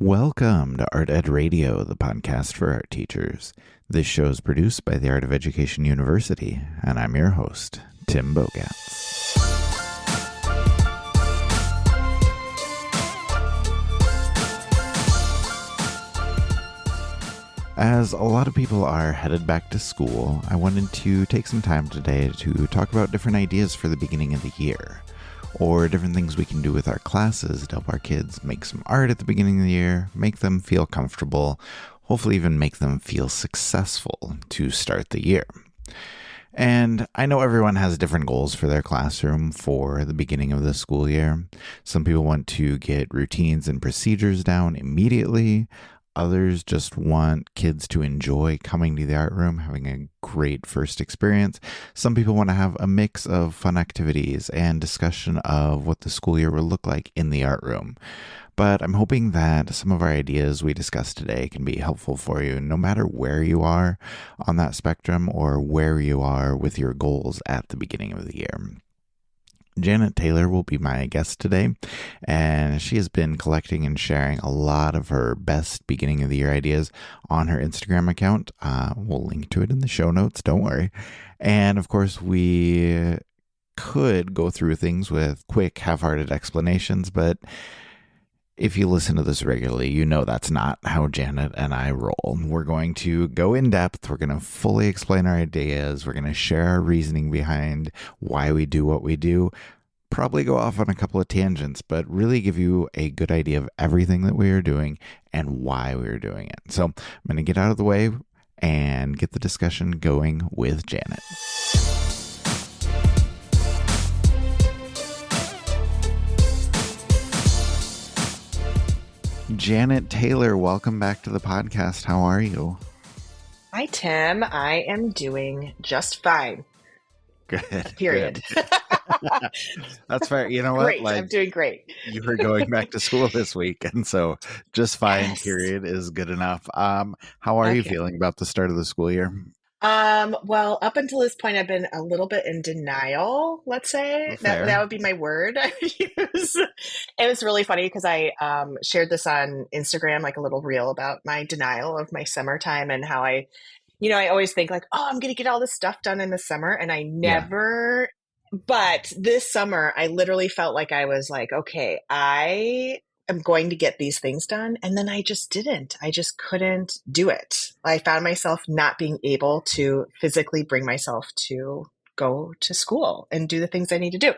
Welcome to Art Ed Radio, the podcast for art teachers. This show is produced by the Art of Education University, and I'm your host, Tim Bogatz. As a lot of people are headed back to school, I wanted to take some time today to talk about different ideas for the beginning of the year, or different things we can do with our classes to help our kids make some art at the beginning of the year, make them feel comfortable, hopefully even make them feel successful to start the year. And I know everyone has different goals for their classroom for the beginning of the school year. Some people want to get routines and procedures down immediately. Others just want kids to enjoy coming to the art room, having a great first experience. Some people want to have a mix of fun activities and discussion of what the school year will look like in the art room. But I'm hoping that some of our ideas we discussed today can be helpful for you, no matter where you are on that spectrum or where you are with your goals at the beginning of the year. Janet Taylor will be my guest today, and she has been collecting and sharing a lot of her best beginning of the year ideas on her Instagram account. We'll link to it in the show notes, don't worry. And of course, we could go through things with quick, half-hearted explanations, but if you listen to this regularly, you know that's not how Janet and I roll. We're going to go in depth. We're going to fully explain our ideas. We're going to share our reasoning behind why we do what we do. Probably go off on a couple of tangents, but really give you a good idea of everything that we are doing and why we are doing it. So I'm going to get out of the way and get the discussion going with Janet. Janet Taylor, welcome back to the podcast. How are you? Hi, Tim. I am doing just fine. Good. Period. Good. That's fair. You know what? Great. I'm doing great. You were going back to school this week, and so just fine, Yes. period, is good enough. How are you feeling about the start of the school year? Well, up until this point, I've been a little bit in denial, let's say. That would be my word I would use. It was really funny because I shared this on Instagram, like a little reel about my denial of my summertime and how I always think like, oh, I'm going to get all this stuff done in the summer. And I never, but this summer, I literally felt like I was like, okay, I am going to get these things done. And then I just didn't. I just couldn't do it. I found myself not being able to physically bring myself to go to school and do the things I need to do.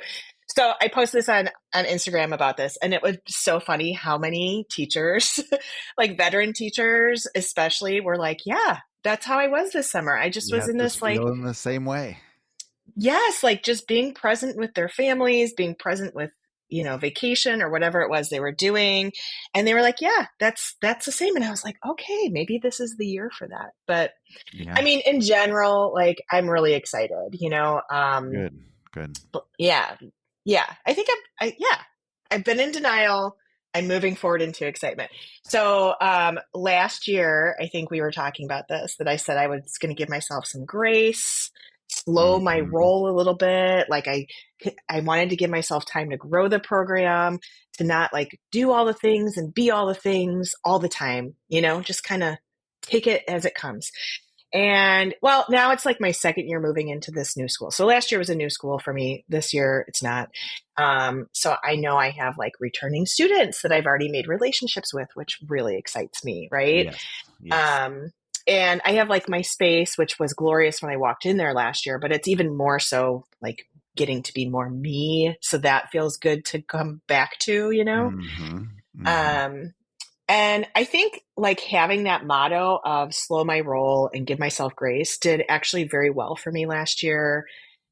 So I posted this on Instagram about this, and it was so funny how many teachers, like veteran teachers especially, were like, yeah, that's how I was this summer. I just was in this like feeling the same way. Yes, like just being present with their families, being present with, vacation or whatever it was they were doing. And they were like, yeah, that's the same. And I was like, okay, maybe this is the year for that. But I mean, in general, like I'm really excited, Good. Yeah. I think I've been in denial. I'm moving forward into excitement. So last year, I think we were talking about this, that I said I was going to give myself some grace, slow my roll a little bit. Like I wanted to give myself time to grow the program, to not like do all the things and be all the things all the time, just kind of take it as it comes. And well, now it's like my second year moving into this new school. So last year was a new school for me. This year it's not. So I know I have like returning students that I've already made relationships with, which really excites me. Right. Yes. And I have like my space, which was glorious when I walked in there last year, but it's even more so like getting to be more me. So that feels good to come back to, And I think like having that motto of slow my roll and give myself grace did actually very well for me last year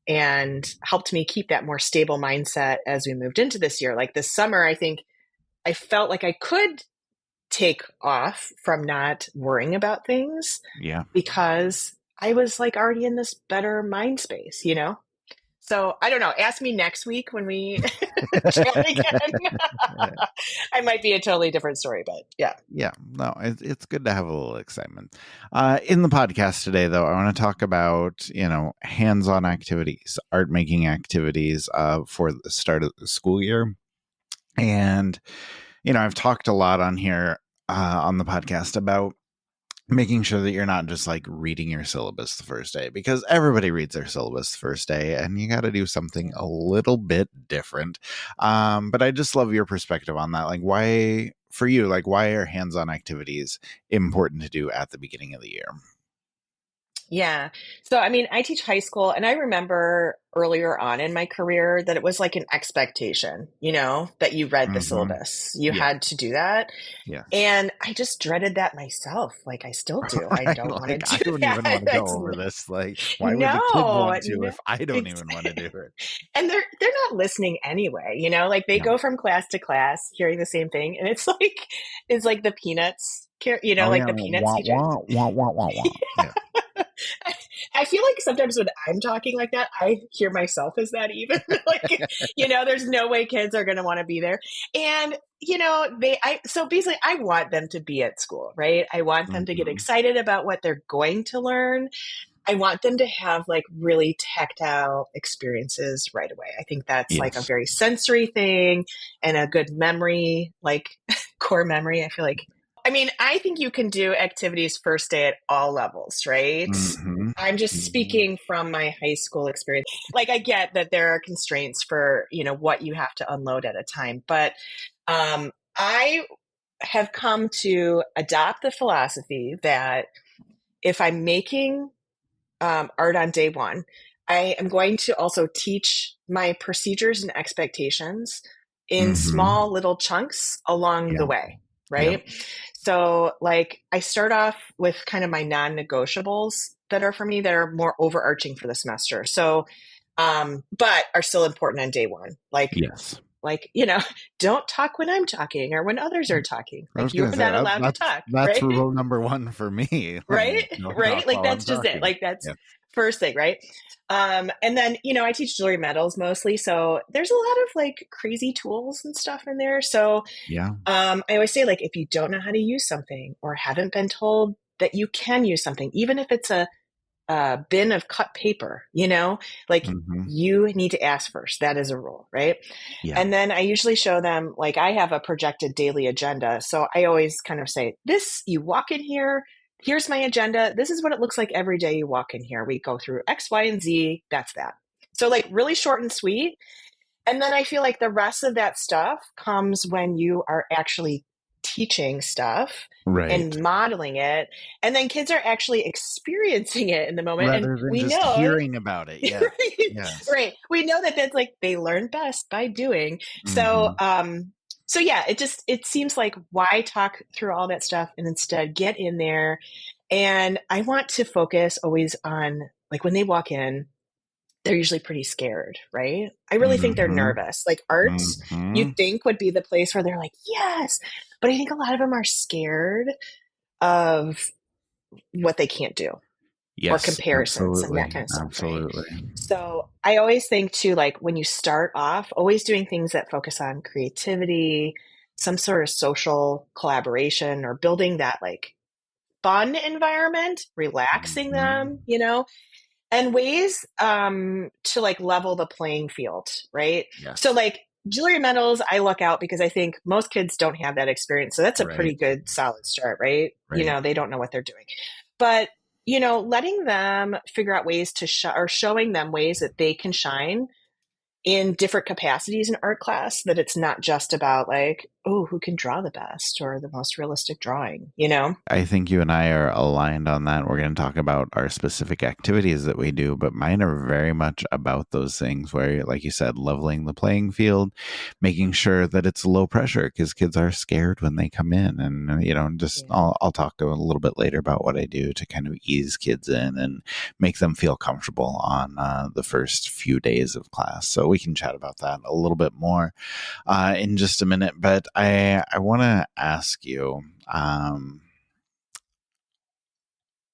and helped me keep that more stable mindset as we moved into this year. Like this summer, I think I felt like I could take off from not worrying about things because I was like already in this better mind space, So I don't know. Ask me next week when we chat again. I might be a totally different story, but yeah. Yeah, no, it's good to have a little excitement. In the podcast today, though, I want to talk about, hands-on activities, art making activities for the start of the school year. And, I've talked a lot on here on the podcast about making sure that you're not just like reading your syllabus the first day, because everybody reads their syllabus the first day and you got to do something a little bit different. But I just love your perspective on that. Like, why, for you, like, why are hands-on activities important to do at the beginning of the year? Yeah. So, I mean, I teach high school, and I remember earlier on in my career that it was like an expectation, that you read the Mm-hmm. syllabus. You Yeah. had to do that. Yes. And I just dreaded that myself. Like, I still do. I Right. don't want to Like, I do don't even that. want to go That's over this. Like, why would the kids no, want to no. if I don't It's, even want to do it? and they're not listening anyway, like they Yeah. go from class to class hearing the same thing. And it's like the Peanuts, Oh like yeah. the Peanuts Wah teachers. wah wah wah wah wah. Yeah. I feel like sometimes when I'm talking like that, I hear myself as that even. Like, there's no way kids are going to want to be there. And, so basically I want them to be at school, right? I want them to get Mm-hmm. excited about what they're going to learn. I want them to have like really tactile experiences right away. I think that's like a Yes. very sensory thing and a good memory, like core memory. I mean, I think you can do activities first day at all levels, right? Mm-hmm. I'm just Mm-hmm. speaking from my high school experience. Like, I get that there are constraints for, what you have to unload at a time, but I have come to adopt the philosophy that if I'm making art on day one, I am going to also teach my procedures and expectations in Mm-hmm. small little chunks along the Yeah. way, Yeah. right? So, like, I start off with kind of my non negotiables that are for me that are more overarching for the semester. So, but are still important on day one. Yes. Like, don't talk when I'm talking or when others are talking. I Like, was you're gonna say not allowed to that's talk, that's right? rule number one for me. Like, Right? don't Right? talk Like while I'm that's just it. talking. Like that's Yeah. first thing, right? And then, I teach jewelry metals mostly. So there's a lot of like crazy tools and stuff in there. So Yeah. I always say, like, if you don't know how to use something or haven't been told that you can use something, even if it's a bin of cut paper, like Mm-hmm. you need to ask first. That is a rule, right? Yeah. And then I usually show them, like, I have a projected daily agenda. So I always kind of say, this, you walk in here, here's my agenda. This is what it looks like every day you walk in here. We go through X, Y, and Z. That's that. So, like, really short and sweet. And then I feel like the rest of that stuff comes when you are actually teaching stuff Right. and modeling it. And then kids are actually experiencing it in the moment. And Rather than we just know, hearing about it. Yes. right, Yes. right. We know that that's like they learn best by doing. So, Mm-hmm. so yeah, it seems like why talk through all that stuff and instead get in there. And I want to focus always on like when they walk in, they're usually pretty scared, right? I really think they're Mm-hmm. nervous. Like art, you Mm-hmm. think would be the place where they're like, yes. But I think a lot of them are scared of what they can't do or Yes. comparisons and that Absolutely. kind of stuff, right? Absolutely. So I always think too, like when you start off, always doing things that focus on creativity, some sort of social collaboration, or building that like fun environment, relaxing Mm-hmm. them, and ways to like level the playing field, right? So Yes. like jewelry metals, I look out because I think most kids don't have that experience. So that's a pretty Right. good solid start, right? Right. They don't know what they're doing. But letting them figure out ways to or showing them ways that they can shine in different capacities in art class, that it's not just about like, oh, who can draw the best or the most realistic drawing. I think you and I are aligned on that. We're going to talk about our specific activities that we do, but mine are very much about those things where, like you said, leveling the playing field, making sure that it's low pressure because kids are scared when they come in. And, just Yeah. I'll talk to a little bit later about what I do to kind of ease kids in and make them feel comfortable on the first few days of class. So we can chat about that a little bit more in just a minute. But I want to ask you,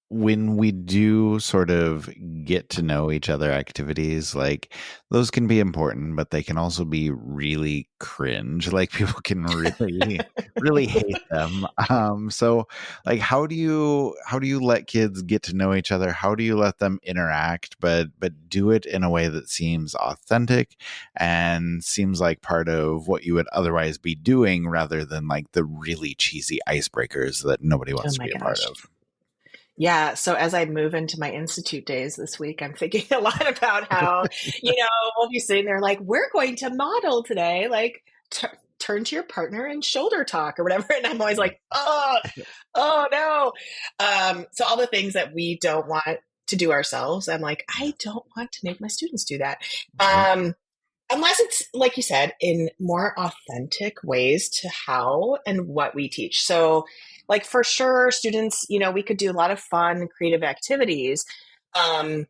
when we do sort of get to know each other activities, like those can be important, but they can also be really cringe. Like people can really, really hate them. So like how do you let kids get to know each other? How do you let them interact, but do it in a way that seems authentic and seems like part of what you would otherwise be doing rather than like the really cheesy icebreakers that nobody Oh wants to my be a part gosh. of? Yeah. So as I move into my institute days this week, I'm thinking a lot about how, we'll be sitting there like, we're going to model today, like turn to your partner and shoulder talk or whatever. And I'm always like, oh no. So all the things that we don't want to do ourselves, I'm like, Yeah. I don't want to make my students do that. Yep. Unless it's, like you said, in more authentic ways to how and what we teach. So, like for sure, students, we could do a lot of fun, creative activities um,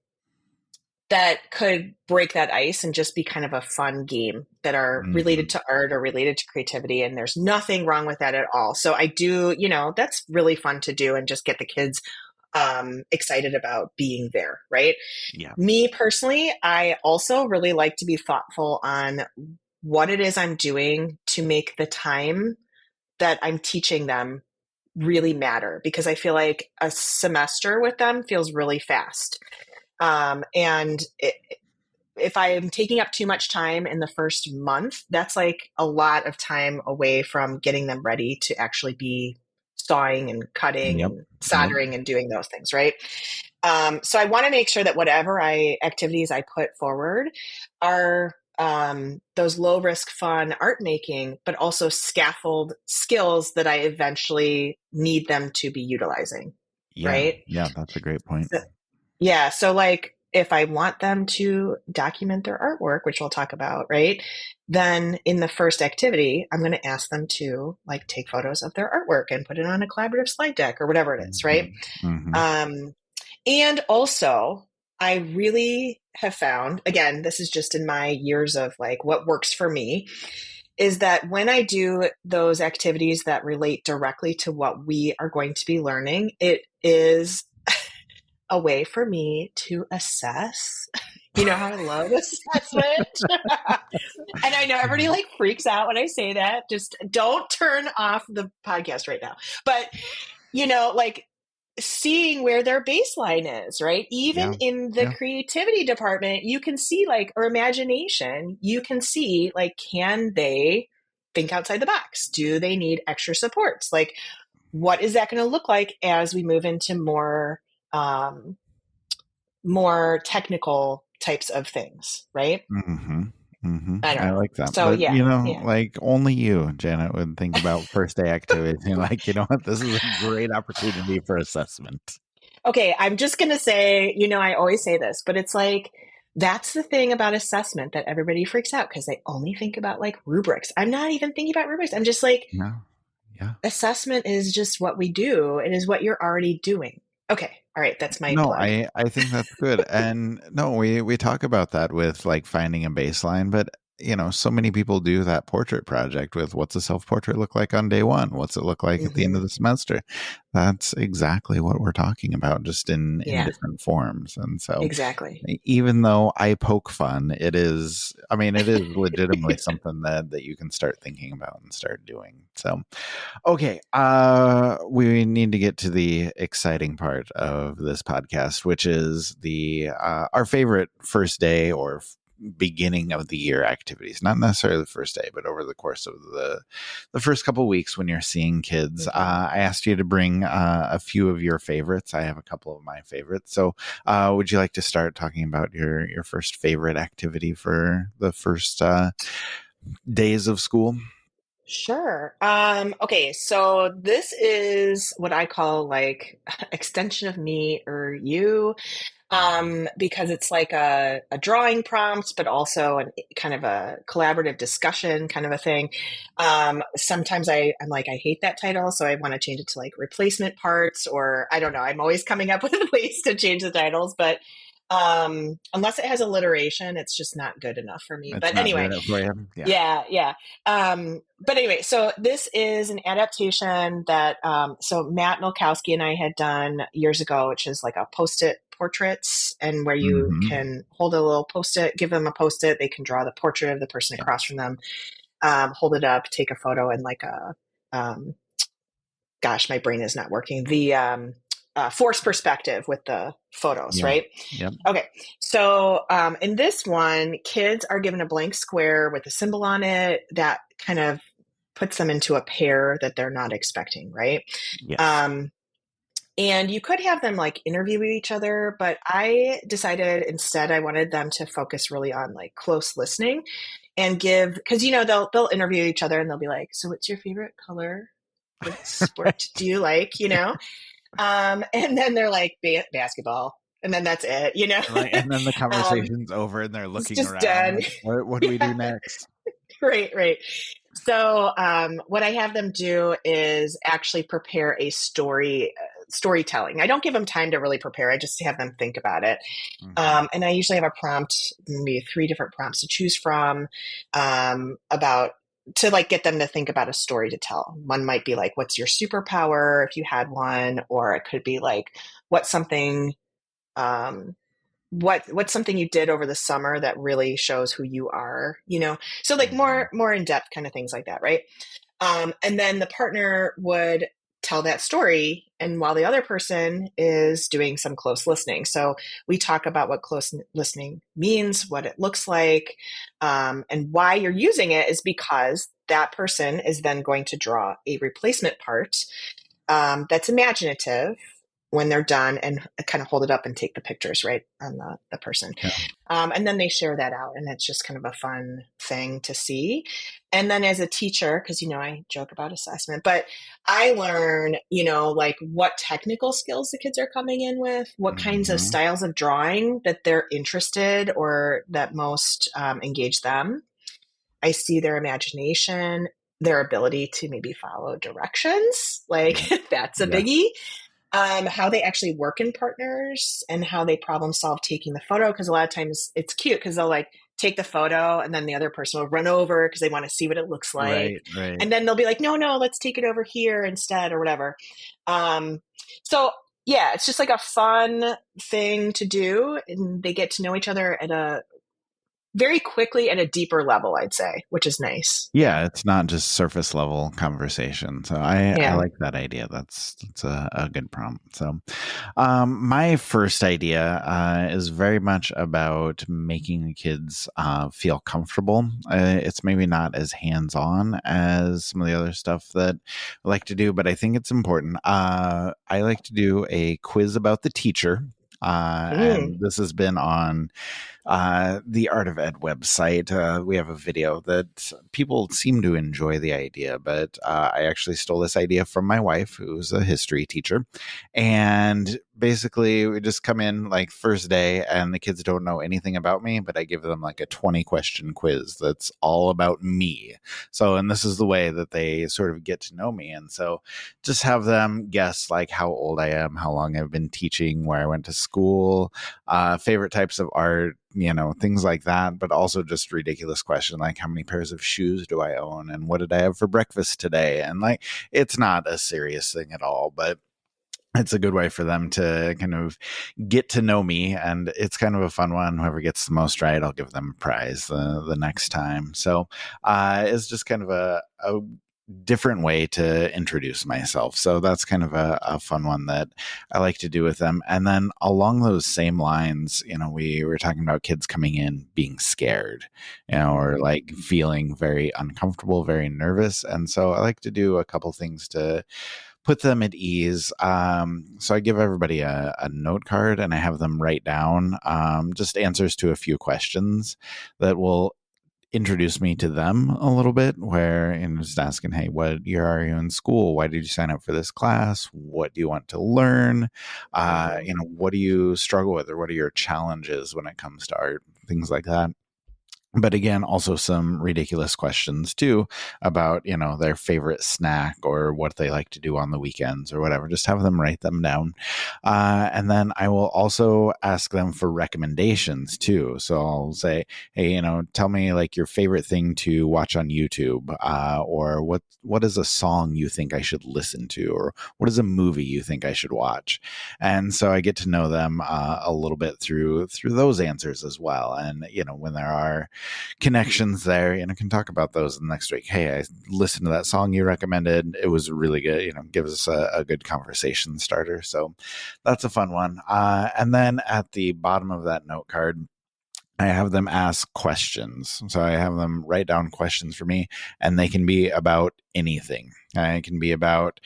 that could break that ice and just be kind of a fun game that are related Mhm. to art or related to creativity. And there's nothing wrong with that at all. So I do, that's really fun to do and just get the kids excited about being there, right? Yeah. Me personally, I also really like to be thoughtful on what it is I'm doing to make the time that I'm teaching them really matter because I feel like a semester with them feels really fast. And if I am taking up too much time in the first month, that's like a lot of time away from getting them ready to actually be sawing and cutting Yep. and Yep. soldering and doing those things, right? So I want to make sure that whatever activities I put forward are those low risk fun art making, but also scaffold skills that I eventually need them to be utilizing, Yeah. right? Yeah. That's a great point. So, yeah. So, like, if I want them to document their artwork, which we'll talk about, right? Then in the first activity, I'm going to ask them to like take photos of their artwork and put it on a collaborative slide deck or whatever it is, right? Hmm. Hmm. Um, and also, I really have found, again, this is just in my years of like what works for me, is that when I do those activities that relate directly to what we are going to be learning, it is a way for me to assess. You know how I love assessment? And I know everybody like freaks out when I say that. Just don't turn off the podcast right now. But, like seeing where their baseline is, right? Even Yeah. in the Yeah. creativity department, you can see like, or imagination, you can see like, can they think outside the box? Do they need extra supports? Like, what is that going to look like as we move into um, more technical types of things, right? Hmm. Hmm. I don't I know. like that. So But, yeah, yeah. like only you, Janet, would think about first day activities. You're like, you know what? This is a great opportunity for assessment. Okay, I'm just going to say, I always say this, but it's like, that's the thing about assessment that everybody freaks out because they only think about like rubrics. I'm not even thinking about rubrics. I'm just like, Yeah. Yeah. assessment is just what we do. It is what you're already doing. Okay. All right. That's my No, plug. I think that's good. And no, we talk about that with like finding a baseline, but so many people do that portrait project with what's a self-portrait look like on day one? What's it look like at the end Hmm. of the semester? That's exactly what we're talking about, just in Yeah, different forms. And so exactly. even though I poke fun, it is legitimately something that you can start thinking about and start doing. So okay, we need to get to the exciting part of this podcast, which is the our favorite first day or beginning of the year activities. Not necessarily the first day, but over the course of the first couple of weeks when you're seeing kids. Hmm. I asked you to bring a few of your favorites. I have a couple of my favorites. So, would you like to start talking about your first favorite activity for the first days of school? Sure. Okay, so this is what I call like extension of me or you, because it's like a drawing prompt, but also kind of a collaborative discussion kind of a thing. Sometimes I'm like, I hate that title, so I want to change it to like replacement parts, or I don't know. I'm always coming up with ways to change the titles, but Unless it has alliteration, it's just not good enough for me. It's But not anyway, doing it for you. Yeah. yeah, yeah. But anyway, so this is an adaptation that so Matt Milkowski and I had done years ago, which is like a post-it portraits, and where you Hmm. can hold a little post-it, give them a post-it, they can draw the portrait of the person across Yes. from them, hold it up, take a photo, and like a um, gosh, my brain is not working. The forced perspective with the photos, Yeah. right? Yep. Okay, so in this one, kids are given a blank square with a symbol on it that kind of puts them into a pair that they're not expecting, right? Yes. Um, and you could have them like interview each other, but I decided instead I wanted them to focus really on like close listening and give, because they'll interview each other and they'll be like, so what's your favorite color? What sport Right. do you like? And then they're like basketball, and then that's it. And then the um, conversation's over and they're it's looking just around done. like, what do we do Yeah, next? right, right. So, what I have them do is actually prepare a storytelling. I don't give them time to really prepare. I just have them think about it. Hmm. And I usually have a prompt, maybe three different prompts to choose from, about to like get them to think about a story to tell. One might be like, what's your superpower if you had one? Or it could be like, what's something, um, what's something you did over the summer that really shows who you are. So like Hmm. more in depth kind of things like that, right? And then the partner would tell that story, and while the other person is doing some close listening. So we talk about what close listening means, what it looks like, and why you're using it is because that person is then going to draw a replacement part that's imaginative when they're done, and kind of hold it up and take the pictures right on the person. Yeah. And then they share that out, and it's just kind of a fun thing to see. And then as a teacher, because I joke about assessment, but I learn, like what technical skills the kids are coming in with, what kinds of Hmm. styles of drawing that they're interested or that most engage them. I see their imagination, their ability to maybe follow directions. Like Yeah. that's a Yeah. biggie. How they actually work in partners and how they problem solve taking the photo. Because a lot of times it's cute because they'll like take the photo and then the other person will run over because they want to see what it looks like. Right. Right. And then they'll be like, no, no, let's take it over here instead or whatever. Um, so yeah, it's just like a fun thing to do. And they get to know each other at a very quickly at a deeper level, I'd say, which is nice. Yeah, it's not just surface level conversation. So I Yeah. like that idea. That's a good prompt. So my first idea is very much about making the kids feel comfortable. It's maybe not as hands on as some of the other stuff that I like to do, but I think it's important. I like to do a quiz about the teacher. Mm. And this has been on the Art of Ed website. We have a video that people seem to enjoy the idea, but I actually stole this idea from my wife, who's a history teacher. And basically, we just come in like first day, and the kids don't know anything about me, but I give them like a 20-question quiz that's all about me. So, and this is the way that they sort of get to know me. And so just have them guess like how old I am, how long I've been teaching, where I went to school, favorite types of art, things like that, but also just ridiculous question like how many pairs of shoes do I own and what did I have for breakfast today? And like, it's not a serious thing at all, but it's a good way for them to kind of get to know me, and it's kind of a fun one. Whoever gets the most right, I'll give them a prize the next time. So it's just kind of a different way to introduce myself. So that's kind of a fun one that I like to do with them. And then along those same lines, we were talking about kids coming in being scared, or like feeling very uncomfortable, very nervous. And so I like to do a couple things to put them at ease. So I give everybody a note card and I have them write down just answers to a few questions that will introduce me to them a little bit, where just asking, hey, what year are you in school? Why did you sign up for this class? What do you want to learn? Mhm. What do you struggle with, or what are your challenges when it comes to art? Things like that. But again, also some ridiculous questions too about, their favorite snack or what they like to do on the weekends or whatever. Just have them write them down. And then I will also ask them for recommendations too. So I'll say, hey, tell me like your favorite thing to watch on YouTube, or what is a song you think I should listen to, or what is a movie you think I should watch. And so I get to know them a little bit through those answers as well. And when there are connections there, can talk about those the next week. Hey, I listened to that song you recommended. It was really good. Gives us a good conversation starter. So that's a fun one. And then at the bottom of that note card, I have them ask questions. So I have them write down questions for me, and they can be about anything. It can be about,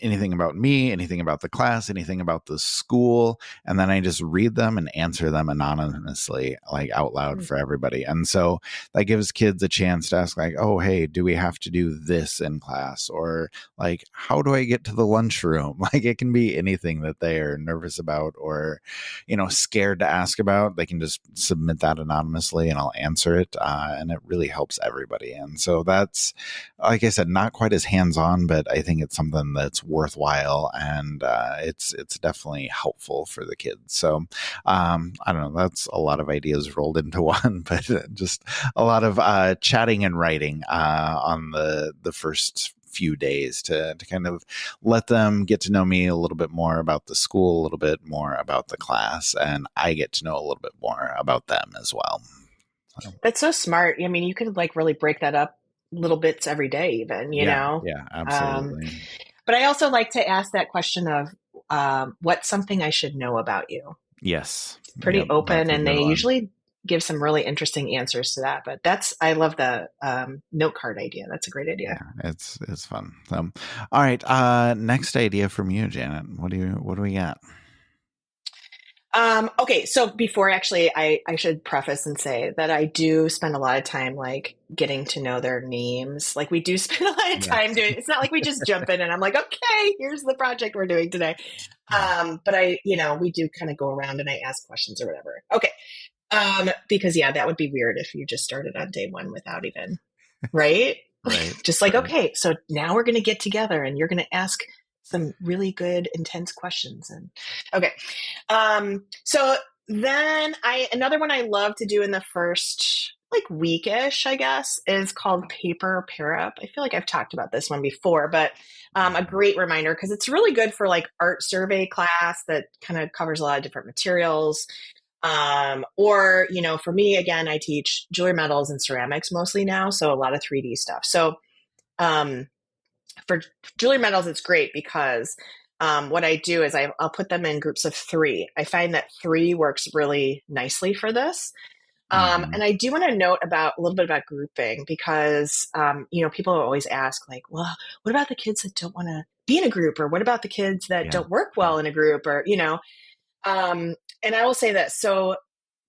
anything about me, anything about the class, anything about the school. And then I just read them and answer them anonymously, like out loud for everybody. And so that gives kids a chance to ask, like, oh, hey, do we have to do this in class? Or like, how do I get to the lunchroom? Like, it can be anything that they are nervous about or, scared to ask about. They can just submit that anonymously and I'll answer it. And it really helps everybody. And so that's, like I said, not quite as hands-on, but I think it's something that's worthwhile, and it's definitely helpful for the kids. So I don't know, that's a lot of ideas rolled into one, but just a lot of chatting and writing on the first few days to kind of let them get to know me a little bit more about the school, a little bit more about the class, and I get to know a little bit more about them as well. So, That's so smart. I mean, you can like really break that up little bits every day, even, yeah, Um, absolutely. but I also like to ask that question of what's something I should know about you? Yes. Pretty Yep, open, that's a and good they one. usually give some really interesting answers to that. But I love the note card idea. That's a great idea. Yeah, it's fun. All right. Next idea from you, Janet. What do we got? Okay, so before actually, I should preface and say that I do spend a lot of time like getting to know their names. Like we do spend a lot of time Yes. doing. It's not like we just jump in and I'm like, okay, here's the project we're doing today. Yeah. But we do kind of go around and I ask questions or whatever. Okay, because yeah, that would be weird if you just started on day one without even right. Right. Just like Right. okay, so now we're going to get together and you're going to ask some really good intense questions and okay. So then another one I love to do in the first like weekish, I guess, is called paper pair up. I feel like I've talked about this one before, but a great reminder because it's really good for like art survey class that kind of covers a lot of different materials. Or, for me, again, I teach jewelry metals and ceramics mostly now, so a lot of 3D stuff. So um, for jewelry metals, it's great because what I do is I'll put them in groups of three. I find that three works really nicely for this. Mm-hmm. And I do want to note about a little bit about grouping because, people always ask like, well, what about the kids that don't want to be in a group? Or what about the kids that Yeah. don't work Yeah. well in a group? Or, and I will say that. So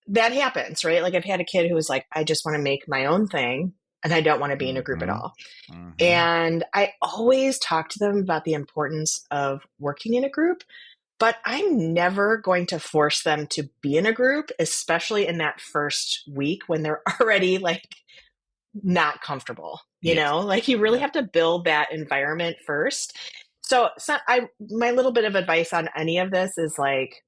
that happens, right? Like I've had a kid who was like, I just want to make my own thing and I don't want to be in a group at Mm-hmm. all. Mm-hmm. And I always talk to them about the importance of working in a group, but I'm never going to force them to be in a group, especially in that first week when they're already like not comfortable. Yes. Like you really Yeah. have to build that environment first. So my little bit of advice on any of this is like,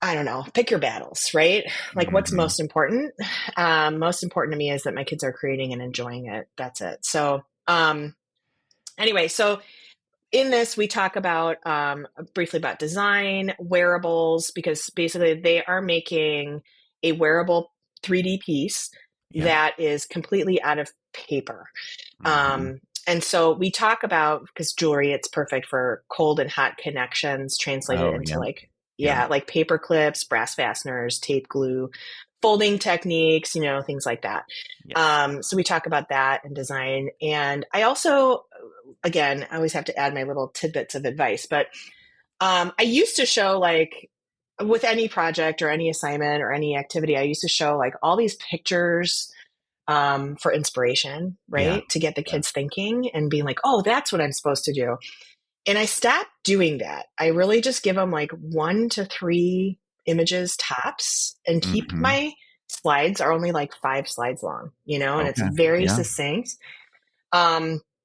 I don't know, pick your battles, right? Like what's Mm-hmm. most important? Most important to me is that my kids are creating and enjoying it. That's it. So, anyway, so in this, we talk about briefly about design, wearables, because basically they are making a wearable 3D piece Yep. that is completely out of paper. Mm-hmm. And so we talk about because jewelry, it's perfect for cold and hot connections, translated Oh, into yep. like, Yep. yeah, like paper clips, brass fasteners, tape glue, folding techniques, things like that. Yes. So we talk about that and design. And I also, again, I always have to add my little tidbits of advice, but I used to show like with any project or any assignment or any activity, I used to show like all these pictures for inspiration, Yeah. right? To get the Yeah. kids thinking and being like, oh, that's what I'm supposed to do. And I stopped doing that. I really just give them like 1 to 3 images tops and keep Mm-hmm. my slides are only like 5 slides long, and it's Okay. very Yeah. succinct.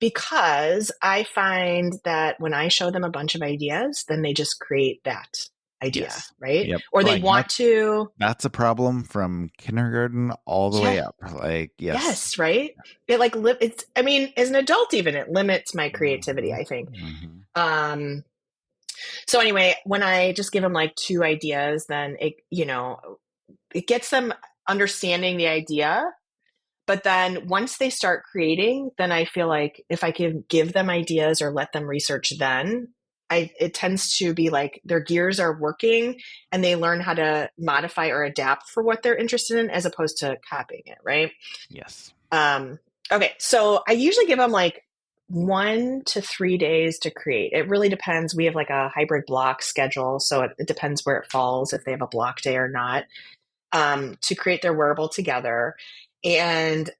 Because I find that when I show them a bunch of ideas, then they just create that idea, Yes. right? Yep. Or they Like want to, that's a problem from kindergarten all the yeah, way up. Like, yes. yes, right? It like it's. I mean, as an adult, even it limits my creativity, Mm-hmm. I think. Mm-hmm. Um, so anyway, when I just give them like 2 ideas, then it gets them understanding the idea. But then once they start creating, then I feel like if I can give them ideas or let them research, then it tends to be like their gears are working and they learn how to modify or adapt for what they're interested in as opposed to copying it, right? Yes. Um, okay, so I usually give them like 1 to 3 days to create. It really depends. We have like a hybrid block schedule, so it depends where it falls, if they have a block day or not, to create their wearable together. And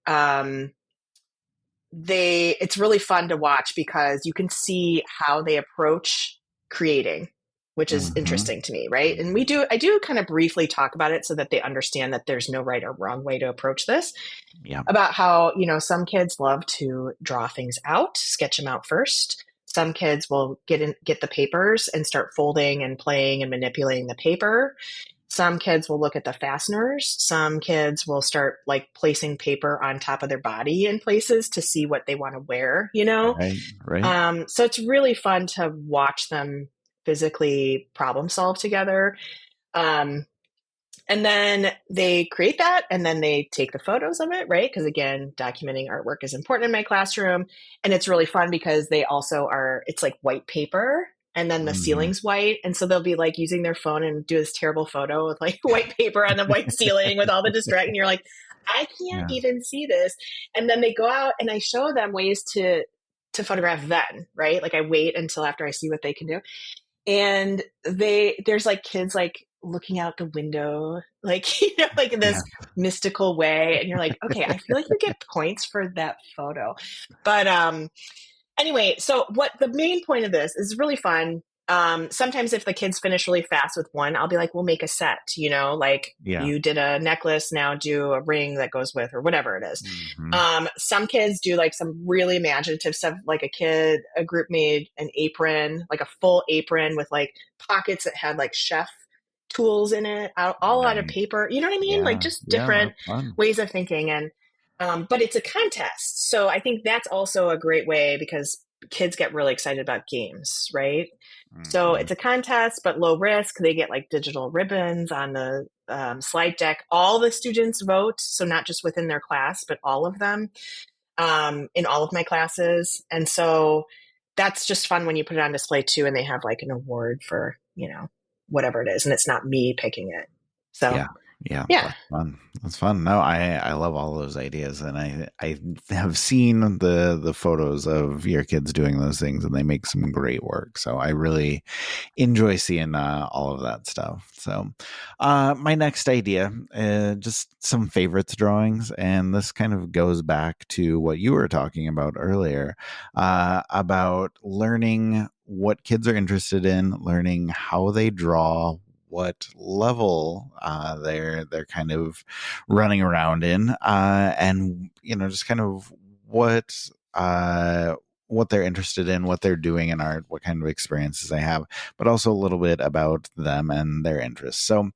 it's really fun to watch because you can see how they approach creating, which is Mm-hmm. interesting to me, right? And Mm-hmm. I do kind of briefly talk about it so that they understand that there's no right or wrong way to approach this. Yeah. About how, some kids love to draw things out, sketch them out first. Some kids will get the papers and start folding and playing and manipulating the paper. Some kids will look at the fasteners. Some kids will start like placing paper on top of their body in places to see what they want to wear. Right. Right. So it's really fun to watch them physically problem solve together. Um, and then they create that and then they take the photos of it, right? Because again, documenting artwork is important in my classroom. And it's really fun because it's like white paper and then the Mm-hmm. ceiling's white. And so they'll be like using their phone and do this terrible photo with like white paper on the white ceiling with all the distraction. You're like, I can't Yeah. even see this. And then they go out and I show them ways to photograph then, right? Like I wait until after I see what they can do, and there's like kids like looking out the window like like in Yeah. this mystical way, and you're like, okay, I feel like you get points for that photo. But anyway, so what the main point of this is really fun. Sometimes if the kids finish really fast with one, I'll be like, we'll make a set, like Yeah. you did a necklace, now do a ring that goes with, or whatever it is. Mm-hmm. Some kids do like some really imaginative stuff. Like a group made an apron, like a full apron with like pockets that had like chef tools in it, all out of Nice. paper. You know what I mean? Like Yeah. just Yeah. different That's fun. ways of thinking. And but it's a contest. So I think that's also a great way because kids get really excited about games, right? So Mm-hmm. it's a contest, but low risk. They get like digital ribbons on the slide deck. All the students vote. So not just within their class, but all of them in all of my classes. And so that's just fun when you put it on display too, and they have like an award for, whatever it is. And it's not me picking it. So Yeah. Yeah, yeah. that's fun. That's fun. No, I love all those ideas, and I have seen the photos of your kids doing those things, and they make some great work. So I really enjoy seeing all of that stuff. So, my next idea, just some favorites drawings, and this kind of goes back to what you were talking about earlier, about learning what kids are interested in, learning how they draw, what level they're kind of running around in, and just kind of what uh, what they're interested in, what they're doing in art, what kind of experiences they have, but also a little bit about them and their interests. So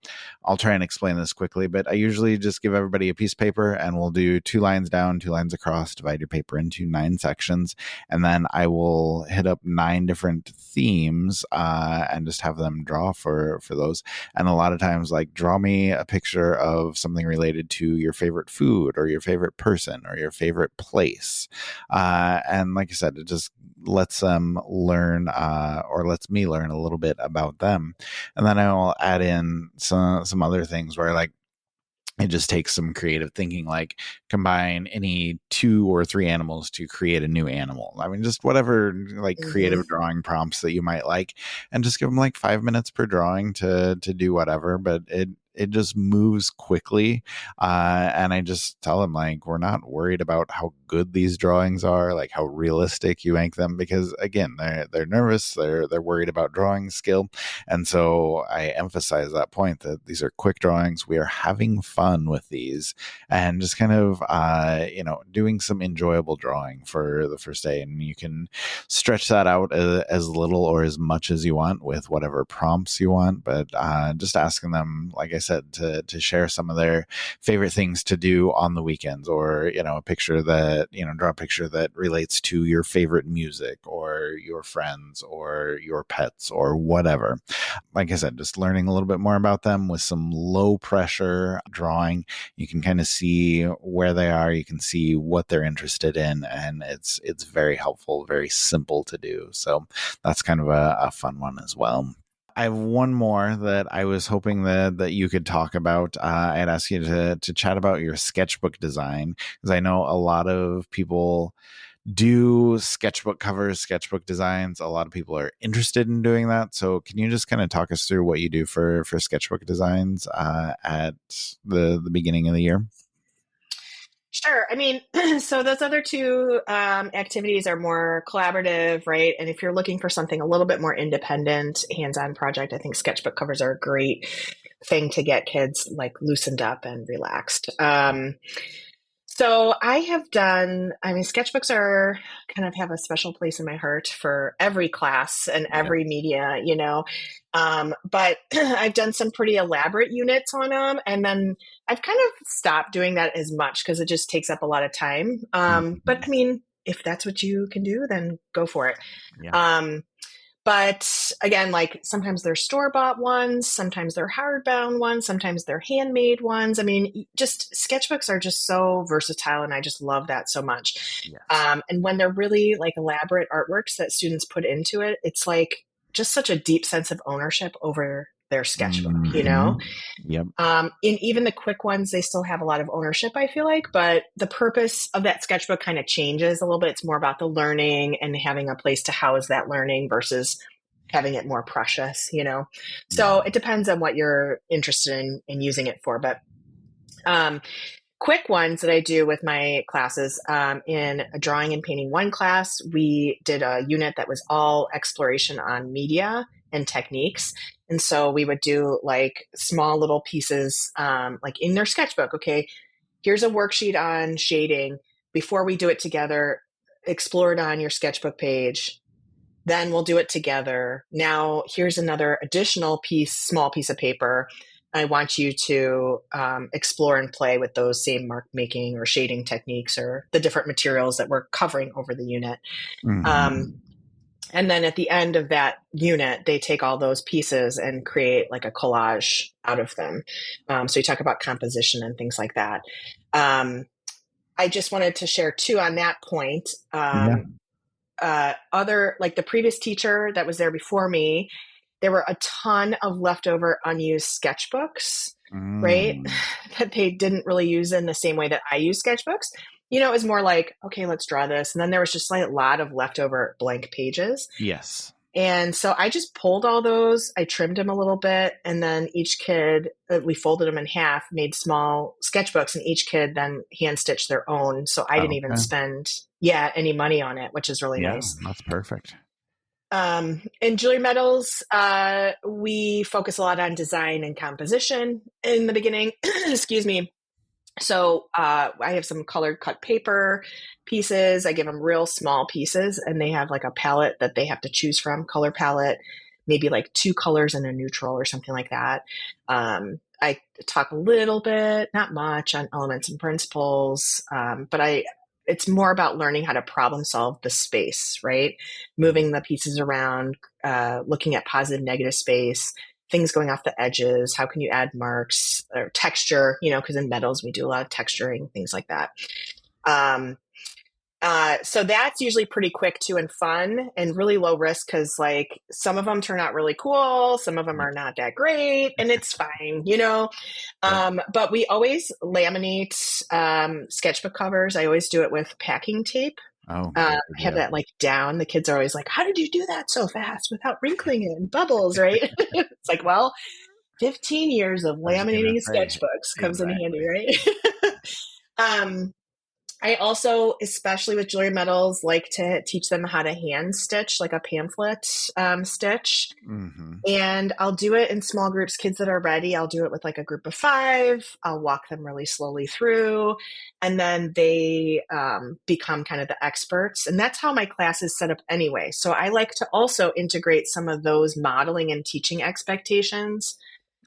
I'll try and explain this quickly, but I usually just give everybody a piece of paper and we'll do 2 lines down, 2 lines across, divide your paper into 9 sections, and then I will hit up 9 different themes and just have them draw for those. And a lot of times, like, draw me a picture of something related to your favorite food or your favorite person or your favorite place. And like I said, it just lets them learn, or lets me learn a little bit about them. And then I will add in some other things where, like, it just takes some creative thinking, like combine any 2 or 3 animals to create a new animal. I mean, just whatever, like, Mm-hmm. creative drawing prompts that you might like, and just give them like 5 minutes per drawing to do whatever. But it just moves quickly, and I just tell them, like, we're not worried about how good these drawings are, like how realistic you make them, because again, they're nervous, they're worried about drawing skill. And so I emphasize that point that these are quick drawings. We are having fun with these and just kind of doing some enjoyable drawing for the first day. And you can stretch that out as little or as much as you want with whatever prompts you want, but just asking them, like I said, to share some of their favorite things to do on the weekends, or a picture that draw a picture that relates to your favorite music or your friends or your pets or whatever. Like I said, just learning a little bit more about them with some low pressure drawing. You can kind of see where they are, you can see what they're interested in, and it's very helpful, very simple to do. So that's kind of a fun one as well. I have one more that I was hoping that you could talk about. I'd ask you to chat about your sketchbook design, because I know a lot of people do sketchbook covers, sketchbook designs. A lot of people are interested in doing that. So can you just kind of talk us through what you do for sketchbook designs at the beginning of the year? Sure. I mean, so those other two activities are more collaborative, right? And if you're looking for something a little bit more independent, hands-on project, I think sketchbook covers are a great thing to get kids like loosened up and relaxed. So I have done, I mean, sketchbooks are kind of have a special place in my heart for every class and Yep. every media, but I've done some pretty elaborate units on them. And then I've kind of stopped doing that as much because it just takes up a lot of time. But Mhm. I mean, if that's what you can do, then go for it. Yeah. Um, but again, like sometimes they're store bought ones, sometimes they're hardbound ones, sometimes they're handmade ones. I mean, just sketchbooks are just so versatile, and I just love that so much. Yes. And when they're really like elaborate artworks that students put into it, it's like just such a deep sense of ownership over their sketchbook. Mhm. Yep. In even the quick ones, they still have a lot of ownership, I feel like, but the purpose of that sketchbook kind of changes a little bit. It's more about the learning and having a place to house that learning versus having it more precious. Yeah. So it depends on what you're interested in using it for. But um, quick ones that I do with my classes in a drawing and painting one class, we did a unit that was all exploration on media and techniques. And so we would do like small little pieces, like in their sketchbook. Okay, here's a worksheet on shading. Before we do it together, explore it on your sketchbook page. Then we'll do it together. Now, here's another additional small piece of paper. I want you to explore and play with those same mark making or shading techniques or the different materials that we're covering over the unit. Um, Mhm. and then at the end of that unit, they take all those pieces and create like a collage out of them. So you talk about composition and things like that. I just wanted to share too on that point. Yeah. Other like the previous teacher that was there before me, there were a ton of leftover unused sketchbooks, right? Mm. That they didn't really use in the same way that I use sketchbooks. It was more like, okay, let's draw this. And then there was just like a lot of leftover blank pages. Yes. And so I just pulled all those, I trimmed them a little bit, and then each kid, we folded them in half, made small sketchbooks, and each kid then hand stitched their own. So I didn't even Okay. spend, any money on it, which is really Yeah, nice. that's perfect. In Jewelry Metals, we focus a lot on design and composition in the beginning. Excuse me. So I have some colored cut paper pieces. I give them real small pieces, and they have like a palette that they have to choose from, color palette, maybe like two colors and a neutral or something like that. I talk a little bit, not much, on elements and principles, but it's more about learning how to problem solve the space, right? Moving the pieces around, looking at positive, negative space, things going off the edges. How can you add marks or texture? Because in metals we do a lot of texturing, things like that. Um, so that's usually pretty quick too and fun and really low risk because like some of them turn out really cool, some of them Yep. are not that great, and it's fine. Yep. But we always laminate sketchbook covers. I always do it with packing tape. Oh, I good have idea. that like down. The kids are always like, "How did you do that so fast without wrinkling it and bubbles?" Right? It's like, well, 15 years of I was gonna laminating say sketchbooks comes in handy, exactly. right? um, I also, especially with jewelry metals, like to teach them how to hand stitch, like a pamphlet stitch. Mm-hmm. And I'll do it in small groups, kids that are ready. I'll do it with like a group of 5. I'll walk them really slowly through, and then they become kind of the experts. And that's how my class is set up anyway. So I like to also integrate some of those modeling and teaching expectations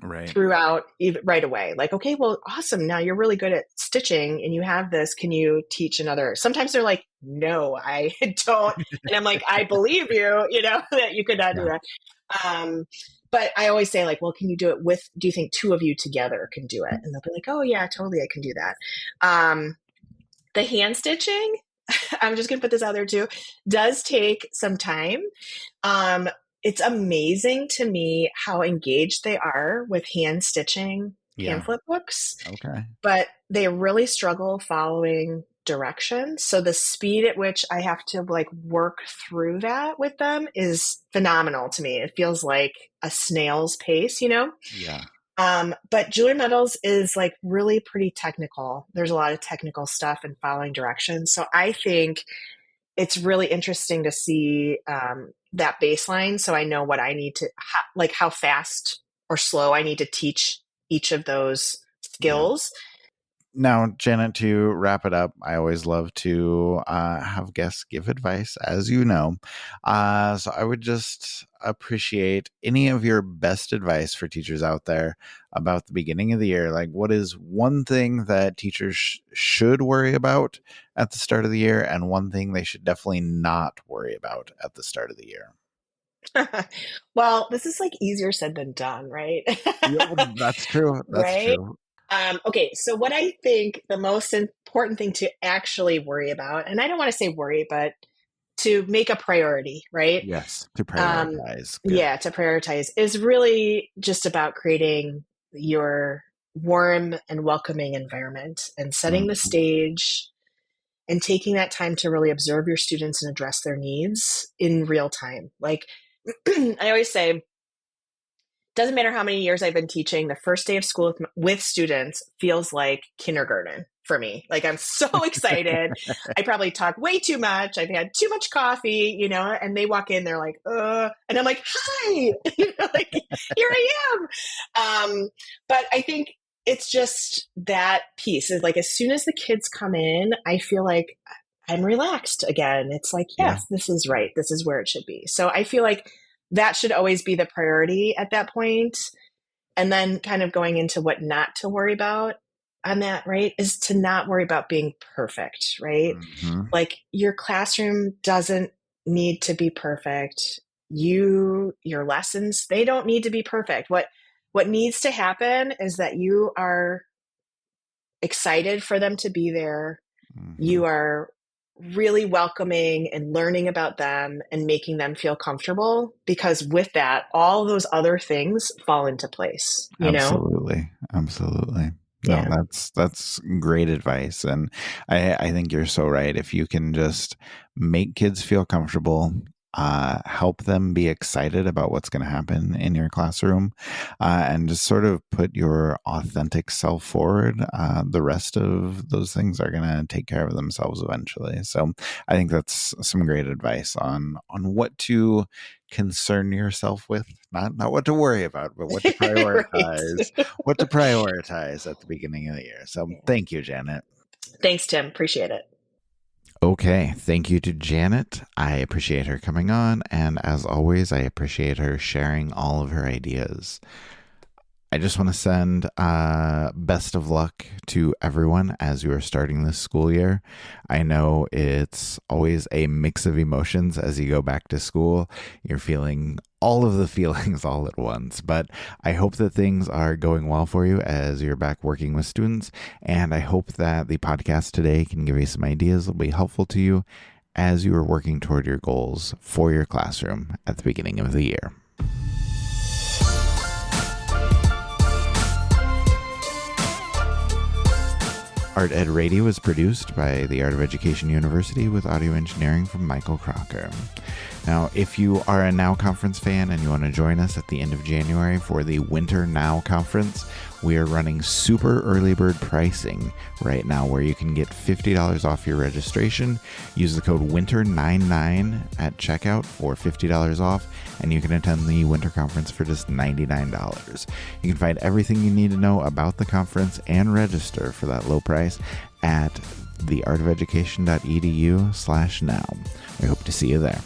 Right. throughout right away. Like, okay, well, awesome. Now you're really good at stitching and you have this. Can you teach another? Sometimes they're like, no, I don't. And I'm like, I believe you, that you could not do Yeah. that. But I always say, like, well, can you do it with, do you think 2 of you together can do it? And they'll be like, oh, yeah, totally, I can do that. The hand stitching, I'm just going to put this out there too, does take some time. It's amazing to me how engaged they are with hand stitching Yeah. pamphlet books, Okay. but they really struggle following directions. So the speed at which I have to like work through that with them is phenomenal to me. It feels like a snail's pace, Yeah. But jewelry metals is like really pretty technical. There's a lot of technical stuff and following directions. So I think it's really interesting to see that baseline, so I know what I need to, like how fast or slow I need to teach each of those Yeah. skills. Now, Janet, to wrap it up, I always love to have guests give advice, as you know. So I would just appreciate any of your best advice for teachers out there about the beginning of the year. Like, what is one thing that teachers should worry about at the start of the year, and one thing they should definitely not worry about at the start of the year? Well, this is like easier said than done, right? Yeah, that's true. That's Right. true. Okay, so what I think the most important thing to actually worry about, and I don't want to say worry, but to make a priority, right? Yes, to Um, prioritize. Good. yeah, to prioritize is really just about creating your warm and welcoming environment and setting the Mhm. stage and taking that time to really observe your students and address their needs in real time. Like I always say, doesn't matter how many years I've been teaching, the first day of school with students feels like kindergarten for me. Like I'm so excited. I probably talk way too much. I've had too much coffee, and they walk in, they're like, and I'm like, hi, like here I am. But I think it's just that piece is like, as soon as the kids come in, I feel like I'm relaxed again. It's like, Yeah, yes, this is right. This is where it should be. So I feel like that should always be the priority at that point. And then kind of going into what not to worry about on that, right, is to not worry about being perfect, right? hmm, Like your classroom doesn't need to be perfect. Your lessons, they don't need to be perfect. What needs to happen is that you are excited for them to be there. hmm. You are really welcoming and learning about them and making them feel comfortable, because with that all those other things fall into place. Absolutely. Absolutely. No, Yeah. that's great advice. And I think you're so right. If you can just make kids feel comfortable, help them be excited about what's going to happen in your classroom, and just sort of put your authentic self forward, the rest of those things are going to take care of themselves eventually. So I think that's some great advice on what to concern yourself with, not what to worry about, but what to Right. prioritize, what to prioritize at the beginning of the year. So Yeah. thank you, Janet. Thanks, Tim. Appreciate it. Okay, thank you to Janet. I appreciate her coming on, and as always, I appreciate her sharing all of her ideas. I just want to send best of luck to everyone as you are starting this school year. I know it's always a mix of emotions as you go back to school. You're feeling all of the feelings all at once, but I hope that things are going well for you as you're back working with students. And I hope that the podcast today can give you some ideas that will be helpful to you as you are working toward your goals for your classroom at the beginning of the year. Art Ed Radio is produced by the Art of Education University with audio engineering from Michael Crocker. Now, if you are a Now Conference fan and you want to join us at the end of January for the Winter Now Conference, we are running super early bird pricing right now where you can get $50 off your registration. Use the code WINTER99 at checkout for $50 off, and you can attend the Winter Conference for just $99. You can find everything you need to know about the conference and register for that low price at theartofeducation.edu/now. We hope to see you there.